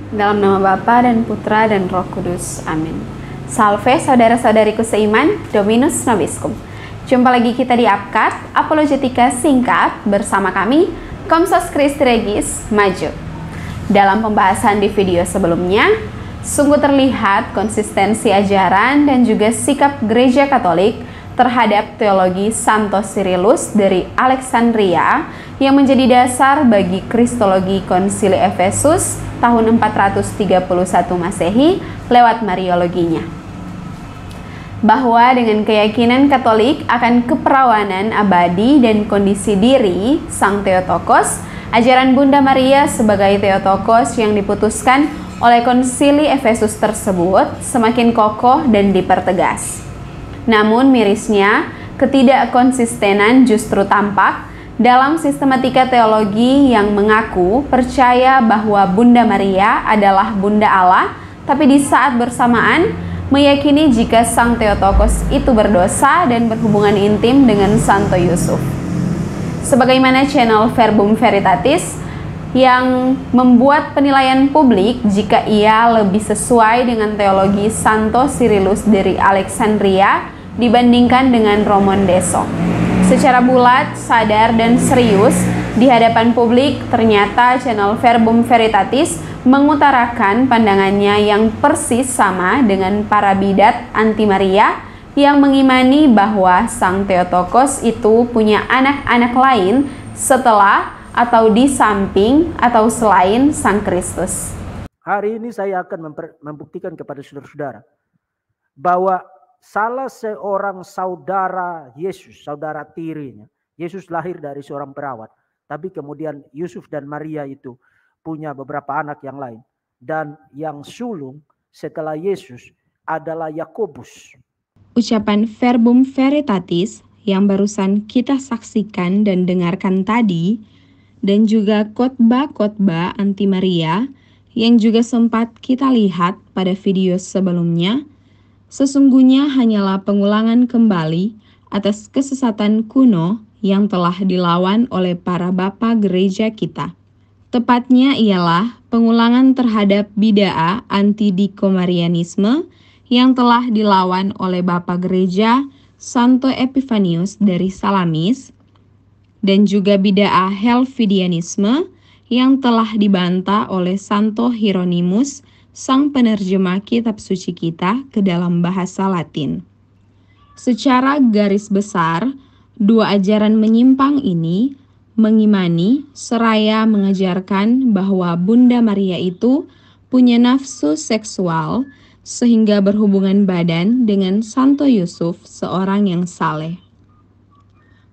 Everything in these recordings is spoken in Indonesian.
Dalam nama Bapa dan Putra dan Roh Kudus. Amin. Salve saudara-saudariku seiman, Dominus Nobiscum. Jumpa lagi kita di Apkat, Apologetika Singkat bersama kami, Komsos Christi Regis, Maju. Dalam pembahasan di video sebelumnya, sungguh terlihat konsistensi ajaran dan juga sikap Gereja Katolik terhadap teologi Santo Cyrillus dari Alexandria yang menjadi dasar bagi Kristologi Konsili Efesus tahun 431 Masehi lewat Mariologinya. Bahwa dengan keyakinan Katolik akan keperawanan abadi dan kondisi diri Sang Theotokos, ajaran Bunda Maria sebagai Theotokos yang diputuskan oleh Konsili Efesus tersebut semakin kokoh dan dipertegas. Namun mirisnya, ketidakkonsistenan justru tampak dalam sistematika teologi yang mengaku percaya bahwa Bunda Maria adalah Bunda Allah, tapi di saat bersamaan meyakini jika Sang Theotokos itu berdosa dan berhubungan intim dengan Santo Yusuf. Sebagaimana channel Verbum Veritatis yang membuat penilaian publik jika ia lebih sesuai dengan teologi Santo Cyrillus dari Alexandria dibandingkan dengan Roman Deso. Secara bulat, sadar, dan serius di hadapan publik, ternyata channel Verbum Veritatis mengutarakan pandangannya yang persis sama dengan para bidat anti Maria yang mengimani bahwa Sang Theotokos itu punya anak-anak lain setelah atau di samping atau selain Sang Kristus. Hari ini saya akan membuktikan kepada saudara-saudara bahwa salah seorang saudara Yesus, saudara tirinya, Yesus lahir dari seorang perawat, tapi kemudian Yusuf dan Maria itu punya beberapa anak yang lain. Dan yang sulung setelah Yesus adalah Yakobus. Ucapan Verbum Veritatis yang barusan kita saksikan dan dengarkan tadi, dan juga khotbah-khotbah anti Maria yang juga sempat kita lihat pada video sebelumnya, sesungguhnya hanyalah pengulangan kembali atas kesesatan kuno yang telah dilawan oleh para bapa gereja kita. Tepatnya ialah pengulangan terhadap bid'ah anti-dikomarianisme yang telah dilawan oleh bapa gereja Santo Epifanius dari Salamis, dan juga bid'ah Helvidianisme yang telah dibantah oleh Santo Hieronymus, sang penerjemah kitab suci kita ke dalam bahasa Latin. Secara garis besar, dua ajaran menyimpang ini mengimani seraya mengajarkan bahwa Bunda Maria itu punya nafsu seksual sehingga berhubungan badan dengan Santo Yusuf, seorang yang saleh.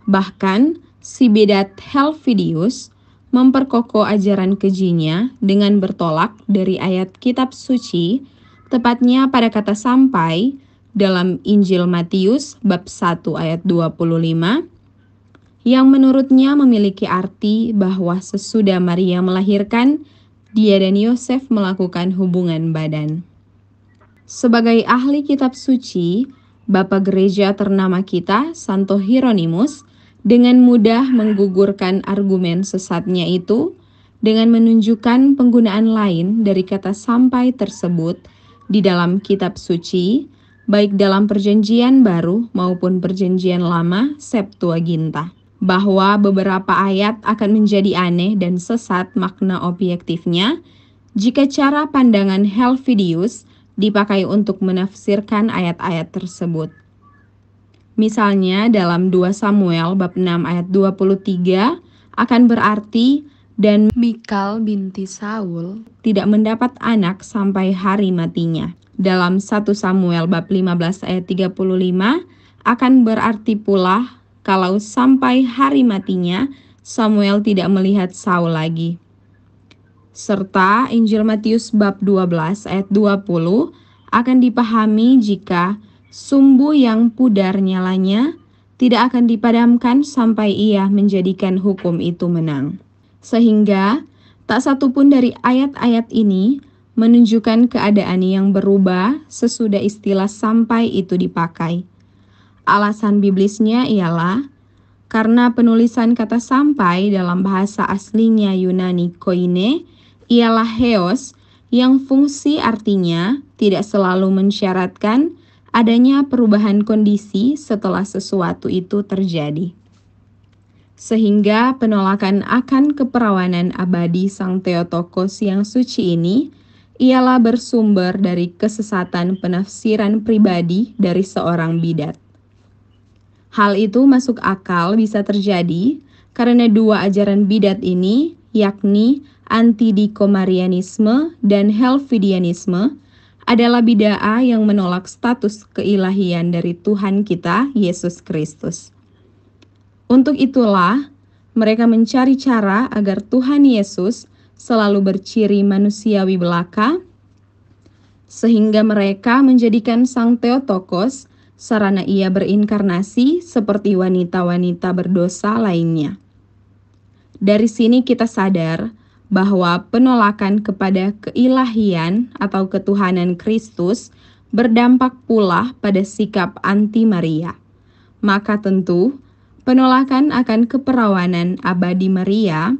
Bahkan, si bidat Helvidius memperkokoh ajaran kejinya dengan bertolak dari ayat kitab suci, tepatnya pada kata sampai dalam Injil Matius bab 1 ayat 25, yang menurutnya memiliki arti bahwa sesudah Maria melahirkan, dia dan Yosef melakukan hubungan badan. Sebagai ahli kitab suci, Bapa Gereja ternama kita, Santo Hieronymus, dengan mudah menggugurkan argumen sesatnya itu dengan menunjukkan penggunaan lain dari kata sampai tersebut di dalam kitab suci, baik dalam Perjanjian Baru maupun Perjanjian Lama Septuaginta, bahwa beberapa ayat akan menjadi aneh dan sesat makna objektifnya jika cara pandangan Helvidius dipakai untuk menafsirkan ayat-ayat tersebut. Misalnya dalam 2 Samuel bab 6 ayat 23 akan berarti, dan Mikal binti Saul tidak mendapat anak sampai hari matinya. Dalam 1 Samuel bab 15 ayat 35 akan berarti pula kalau sampai hari matinya Samuel tidak melihat Saul lagi. Serta Injil Matius bab 12 ayat 20 akan dipahami jika sumbu yang pudar nyalanya tidak akan dipadamkan sampai ia menjadikan hukum itu menang. Sehingga tak satu pun dari ayat-ayat ini menunjukkan keadaan yang berubah sesudah istilah sampai itu dipakai. Alasan biblisnya ialah karena penulisan kata sampai dalam bahasa aslinya Yunani koine ialah heos yang fungsi artinya tidak selalu mensyaratkan adanya perubahan kondisi setelah sesuatu itu terjadi. Sehingga penolakan akan keperawanan abadi Sang Theotokos yang suci ini ialah bersumber dari kesesatan penafsiran pribadi dari seorang bidat. Hal itu masuk akal bisa terjadi karena dua ajaran bidat ini, yakni Antidikomarianisme dan Helvidianisme, adalah bid'ah yang menolak status keilahian dari Tuhan kita, Yesus Kristus. Untuk itulah, mereka mencari cara agar Tuhan Yesus selalu berciri manusiawi belaka, sehingga mereka menjadikan Sang Theotokos sarana ia berinkarnasi seperti wanita-wanita berdosa lainnya. Dari sini kita sadar bahwa penolakan kepada keilahian atau ketuhanan Kristus berdampak pula pada sikap anti Maria. Maka tentu, penolakan akan keperawanan abadi Maria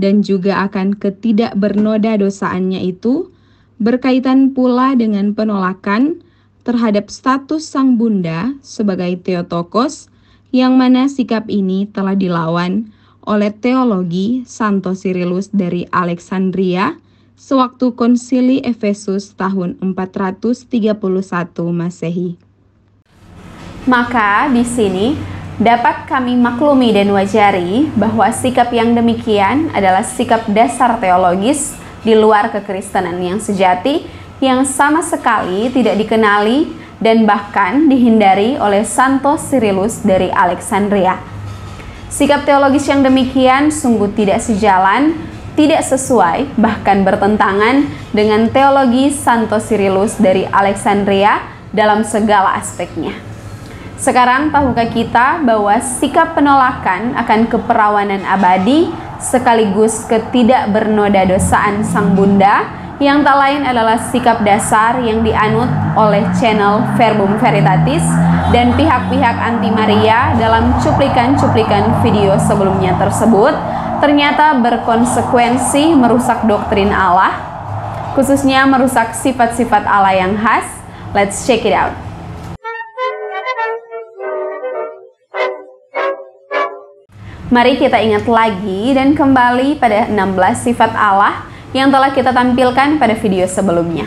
dan juga akan ketidakbernoda dosaannya itu berkaitan pula dengan penolakan terhadap status sang bunda sebagai Theotokos, yang mana sikap ini telah dilawan oleh teologi Santo Cyrillus dari Alexandria sewaktu konsili Efesus tahun 431 Masehi. Maka di sini dapat kami maklumi dan wajari bahwa sikap yang demikian adalah sikap dasar teologis di luar kekristenan yang sejati, yang sama sekali tidak dikenali dan bahkan dihindari oleh Santo Cyrillus dari Alexandria. Sikap teologis yang demikian sungguh tidak sejalan, tidak sesuai, bahkan bertentangan dengan teologi Santo Cyrillus dari Alexandria dalam segala aspeknya. Sekarang tahukah kita bahwa sikap penolakan akan keperawanan abadi sekaligus ketidakbernoda dosaan sang bunda yang tak lain adalah sikap dasar yang dianut oleh channel Verbum Veritatis dan pihak-pihak anti Maria dalam cuplikan-cuplikan video sebelumnya tersebut ternyata berkonsekuensi merusak doktrin Allah, khususnya merusak sifat-sifat Allah yang khas. Let's check it out. Mari kita ingat lagi dan kembali pada 16 sifat Allah yang telah kita tampilkan pada video sebelumnya.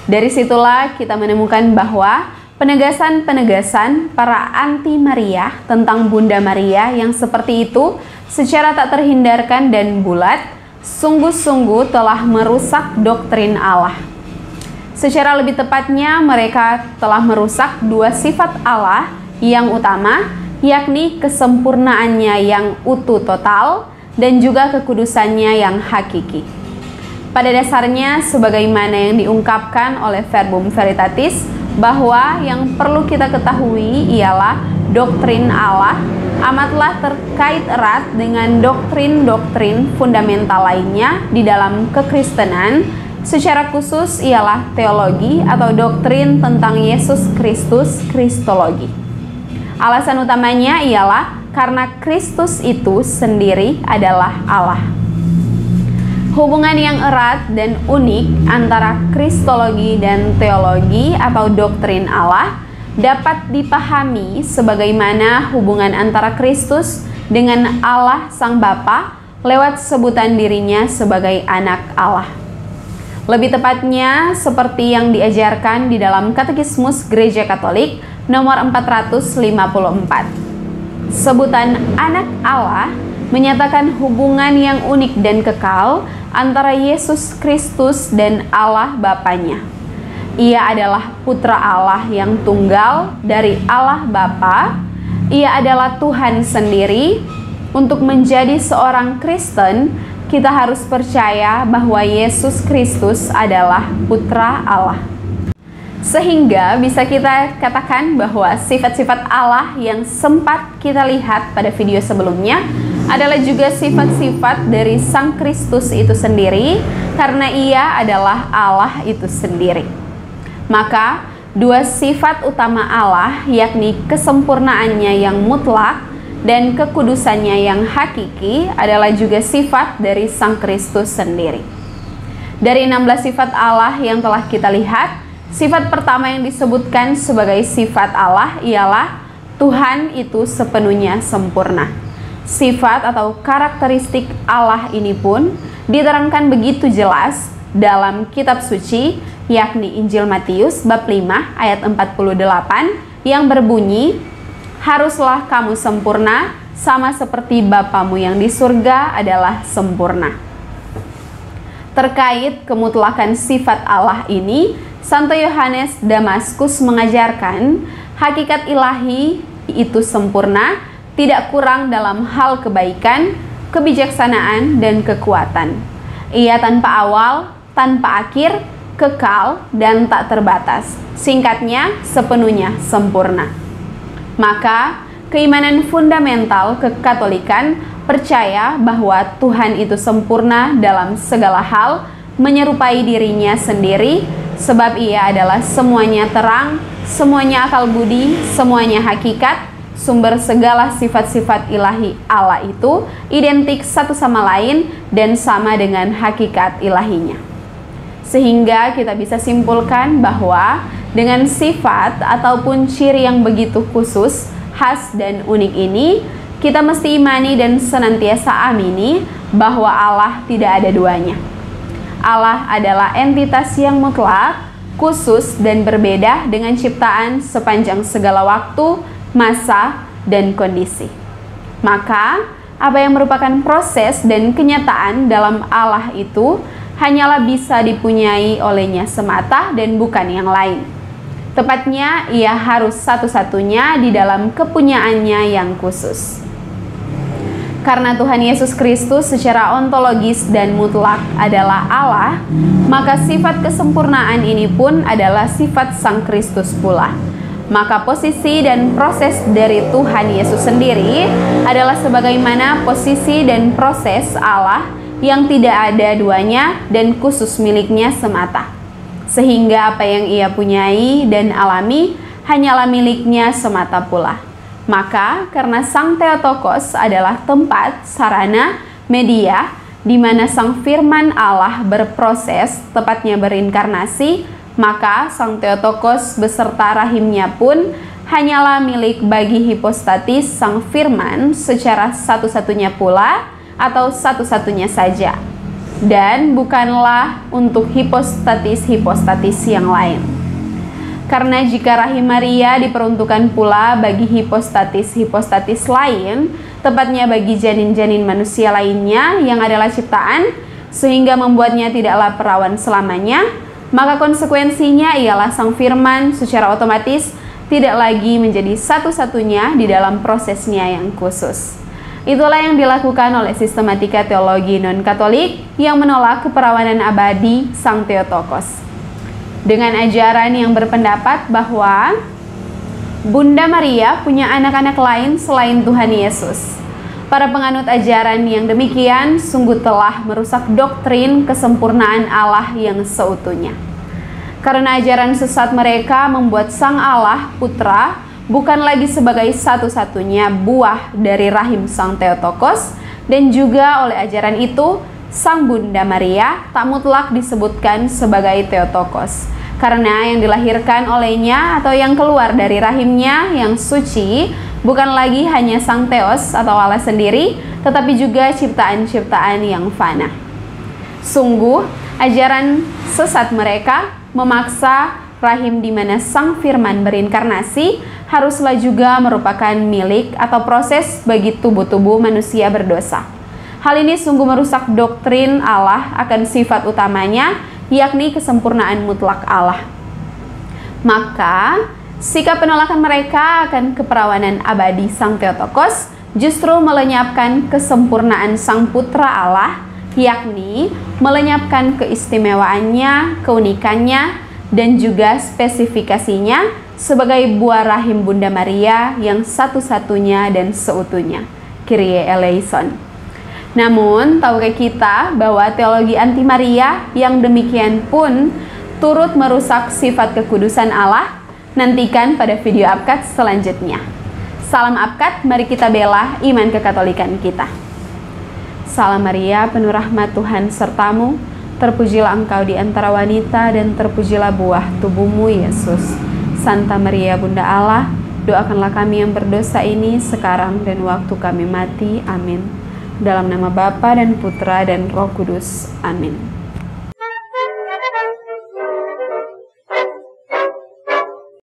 Dari situlah kita menemukan bahwa penegasan-penegasan para anti Maria tentang Bunda Maria yang seperti itu secara tak terhindarkan dan bulat sungguh-sungguh telah merusak doktrin Allah. Secara lebih tepatnya mereka telah merusak dua sifat Allah yang utama, yakni kesempurnaannya yang utuh total dan juga kekudusannya yang hakiki. Pada dasarnya, sebagaimana yang diungkapkan oleh Verbum Veritatis, bahwa yang perlu kita ketahui ialah doktrin Allah amatlah terkait erat dengan doktrin-doktrin fundamental lainnya di dalam kekristenan, secara khusus ialah teologi atau doktrin tentang Yesus Kristus, Kristologi. Alasan utamanya ialah karena Kristus itu sendiri adalah Allah. Hubungan yang erat dan unik antara Kristologi dan teologi atau doktrin Allah dapat dipahami sebagaimana hubungan antara Kristus dengan Allah Sang Bapa lewat sebutan dirinya sebagai anak Allah. Lebih tepatnya seperti yang diajarkan di dalam Katekismus Gereja Katolik nomor 454. Sebutan anak Allah menyatakan hubungan yang unik dan kekal antara Yesus Kristus dan Allah Bapanya. Ia adalah putra Allah yang tunggal dari Allah Bapa. Ia adalah Tuhan sendiri. Untuk menjadi seorang Kristen, kita harus percaya bahwa Yesus Kristus adalah putra Allah. Sehingga bisa kita katakan bahwa sifat-sifat Allah yang sempat kita lihat pada video sebelumnya adalah juga sifat-sifat dari Sang Kristus itu sendiri, karena ia adalah Allah itu sendiri. Maka dua sifat utama Allah, yakni kesempurnaannya yang mutlak dan kekudusannya yang hakiki, adalah juga sifat dari Sang Kristus sendiri. Dari 16 sifat Allah yang telah kita lihat, sifat pertama yang disebutkan sebagai sifat Allah ialah Tuhan itu sepenuhnya sempurna. Sifat atau karakteristik Allah ini pun diterangkan begitu jelas dalam kitab suci, yakni Injil Matius bab 5 ayat 48 yang berbunyi, "Haruslah kamu sempurna sama seperti Bapamu yang di surga adalah sempurna." Terkait kemutlakan sifat Allah ini, Santo Yohanes Damaskus mengajarkan hakikat ilahi itu sempurna, tidak kurang dalam hal kebaikan, kebijaksanaan, dan kekuatan. Ia tanpa awal, tanpa akhir, kekal, dan tak terbatas. Singkatnya, sepenuhnya sempurna. Maka, keimanan fundamental kekatolikan percaya bahwa Tuhan itu sempurna dalam segala hal, menyerupai dirinya sendiri, sebab ia adalah semuanya terang, semuanya akal budi, semuanya hakikat, sumber segala sifat-sifat ilahi Allah itu identik satu sama lain dan sama dengan hakikat ilahinya. Sehingga kita bisa simpulkan bahwa dengan sifat ataupun ciri yang begitu khusus, khas dan unik ini, kita mesti imani dan senantiasa amini bahwa Allah tidak ada duanya. Allah adalah entitas yang mutlak, khusus dan berbeda dengan ciptaan sepanjang segala waktu, masa, dan kondisi. Maka, apa yang merupakan proses dan kenyataan dalam Allah itu hanyalah bisa dipunyai olehnya semata dan bukan yang lain. Tepatnya, ia harus satu-satunya di dalam kepunyaannya yang khusus. Karena Tuhan Yesus Kristus secara ontologis dan mutlak adalah Allah, maka sifat kesempurnaan ini pun adalah sifat Sang Kristus pula. Maka posisi dan proses dari Tuhan Yesus sendiri adalah sebagaimana posisi dan proses Allah yang tidak ada duanya dan khusus miliknya semata. Sehingga apa yang ia punyai dan alami hanyalah miliknya semata pula. Maka karena Sang Theotokos adalah tempat, sarana, media di mana Sang Firman Allah berproses, tepatnya berinkarnasi, maka Sang Theotokos beserta rahimnya pun hanyalah milik bagi hipostatis Sang Firman secara satu-satunya pula atau satu-satunya saja, dan bukanlah untuk hipostatis-hipostatis yang lain. Karena jika rahim Maria diperuntukkan pula bagi hipostatis-hipostatis lain, tepatnya bagi janin-janin manusia lainnya yang adalah ciptaan, sehingga membuatnya tidaklah perawan selamanya, maka konsekuensinya ialah Sang Firman secara otomatis tidak lagi menjadi satu-satunya di dalam prosesnya yang khusus. Itulah yang dilakukan oleh sistematika teologi non-Katolik yang menolak keperawanan abadi Sang Theotokos. Dengan ajaran yang berpendapat bahwa Bunda Maria punya anak-anak lain selain Tuhan Yesus. Para penganut ajaran yang demikian sungguh telah merusak doktrin kesempurnaan Allah yang seutuhnya. Karena ajaran sesat mereka membuat Sang Allah Putra bukan lagi sebagai satu-satunya buah dari rahim Sang Theotokos, dan juga oleh ajaran itu Sang Bunda Maria tak mutlak disebutkan sebagai Theotokos, karena yang dilahirkan olehnya atau yang keluar dari rahimnya yang suci bukan lagi hanya Sang Theos atau Allah sendiri, tetapi juga ciptaan-ciptaan yang fana. Sungguh, ajaran sesat mereka memaksa rahim di mana Sang Firman berinkarnasi haruslah juga merupakan milik atau proses bagi tubuh-tubuh manusia berdosa. Hal ini sungguh merusak doktrin Allah akan sifat utamanya, yakni kesempurnaan mutlak Allah. Maka, sikap penolakan mereka akan keperawanan abadi Sang Theotokos justru melenyapkan kesempurnaan Sang Putra Allah, yakni melenyapkan keistimewaannya, keunikannya, dan juga spesifikasinya sebagai buah rahim Bunda Maria yang satu-satunya dan seutuhnya. Kyrie eleison. Namun, tahukah kita bahwa teologi anti Maria yang demikian pun turut merusak sifat kekudusan Allah? Nantikan pada video Abkat selanjutnya. Salam Abkat, mari kita bela iman kekatolikan kita. Salam Maria, penuh rahmat Tuhan sertamu, Terpujilah Engkau di antara wanita, dan terpujilah buah tubuhmu, Yesus. Santa Maria, Bunda Allah, doakanlah kami yang berdosa ini sekarang dan waktu kami mati. Amin. Dalam nama Bapa dan Putra dan Roh Kudus. Amin.